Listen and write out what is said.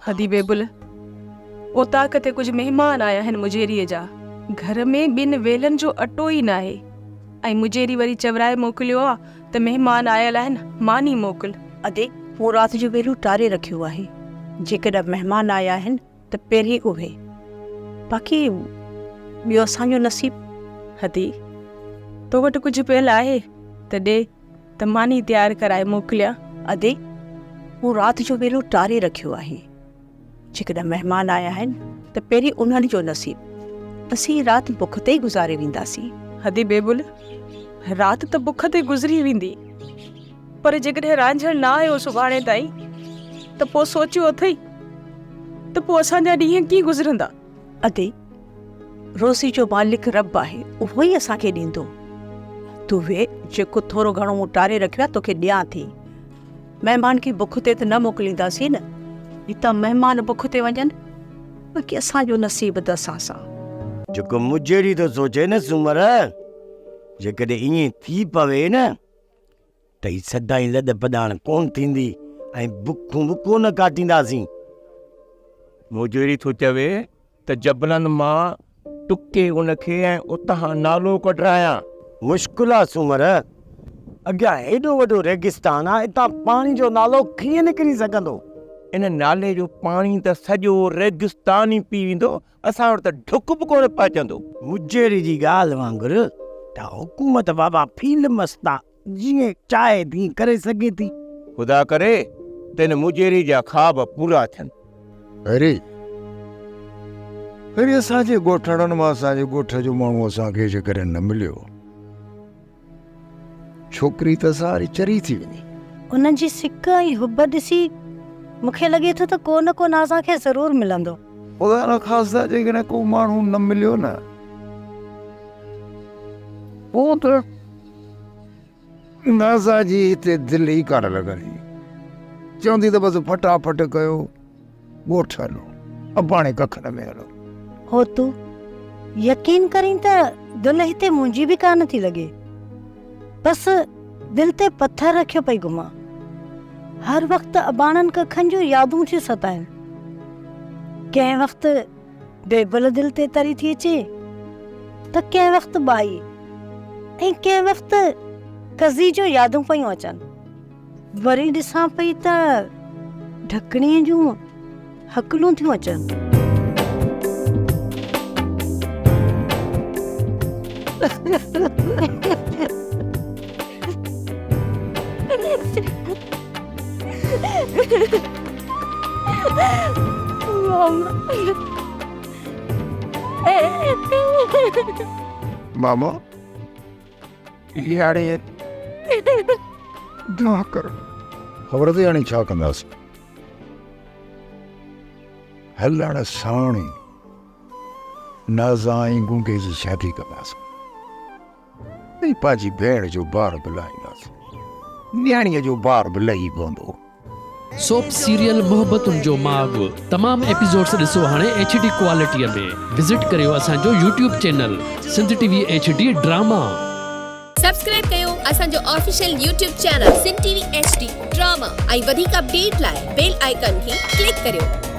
हदी बेबुल उता कते कुछ मेहमान आया आहिनि मुजेरीअ जा। घर में 2 वेलनि जो अटो ई न आहे ऐं मुजेरी वरी चवराए मोकिलियो आहे त महिमान आयल आहिनि, मानी मोकिल। अदे वो राति जो वेलो टारे रखियो आहे। जेकॾहिं महिमान आया आहिनि त पहिरीं उहे, बाक़ी ॿियो असांजो नसीब। हदी तो वटि कुझु पियल आहे त ॾे त मानी तयारु कराए मोकिलियां। अदे वो राति जो वेलो टारे रखियो आहे। जेकॾहिं महिमान आया आहिनि त पहिरीं उन्हनि जो नसीब। असीं राति बुख ते ई गुज़ारे वेंदासीं। हदी बेबुल राति त बुख ते गुज़री वेंदी, पर जेकॾहिं रांझण न आयो सुभाणे ताईं त पोइ सोचियो अथई त पोइ असांजा ॾींहं कीअं गुज़रंदा। अदे रोज़ी जो मालिक रब आहे, उहो ई असांखे ॾींदो। तूं वे, जेको थोरो घणो मूं टारे रखियो आहे तोखे ॾियां थी। महिमान खे बुख ते त न मोकिलींदासीं न, हितां महिमान बुख ते वञनि, बाक़ी असांजो नसीब त असां सां। जेको मुजेरी तो सोचे न सूमर, जेकॾहिं ईअं थी पवे न त ही सदाईं लॾ पॾाण कोन थींदी ऐं बुखूं बि कोन काटींदासीं। मुजेरी थो चवे त जबलनि मां टुके उनखे ऐं उतां नालो कढायां। मुश्किल आहे सूमर, अॻियां हेॾो वॾो रेगिस्तान आहे, हितां पाणी जो नालो कीअं निकिरी सघंदो। इन नाले जो पाणी त सॼो रेगिस्तान ई पी वेंदो, असां वटि त ढुक बि कोन पहुचंदो। मुजेरी जी ॻाल्हि वांगुरु त हुकूमत बाबा फील मस्ता जीअं चाहे तीअं करे सघे थी। ख़ुदा करे त इन मुजेरी जा ख्वाब पूरा थियनि। अरे असांजे ॻोठड़नि मां असांजे ॻोठ जो माण्हू असांखे जेकॾहिं न मिलियो, छोकिरी त सारी चरी थी वञी। उन्हनि जी सिक ऐं हुब ॾिसी मूंखे लॻे थो त को न को असांखे ज़रूरु मिलंदो। ख़ुदा न ख़ास्ता जेकॾहिं को माण्हू न मिलियो न, पोइ त नाज़ा जी हिते दिलि ई कान लॻंदी। चवंदी त बसि फटाफट कयो, ॻोठ हलो, अबाणे कख न में हलो। हो तूं यकीन करीं त दिलि हिते मुंहिंजी बि कान थी लॻे। बसि दिलि ते पथर रखियो पई घुमां। हर वक़्तु अबाणनि कखनि जूं यादूं थियूं सताइनि। कंहिं वक़्तु बेबुल दिलि ते तरी थी अचे त कंहिं वक़्तु बाई ऐं कंहिं वक़्तु कज़ी जो यादूं पयूं अचनि। वरी ॾिसां पई त ढकणीअ जूं हकलूं थियूं अचनि। मामा यारे दुआ कर, ख़बर अथई हाणे छा कंदासीं? हलण साण ई नाज़ा ऐं गुंगे जी शादी कंदासीं ऐं पंहिंजी भेण जो ॿार बि लाहींदासीं। न्याणीअ जो ॿार बि लही पवंदो। सोप सीरियल मोहब्बतुनि जो माग तमाम एपिसोड्स ॾिसो हाणे HD क्वालिटीअ में। विज़िट करियो असांजो YouTube channel Sindh TV HD drama. Subscribe कयो असांजो official YouTube channel Sindh TV HD drama ऐं वधीक अपडेट लाइ बेल आइकन खे क्लिक करियो।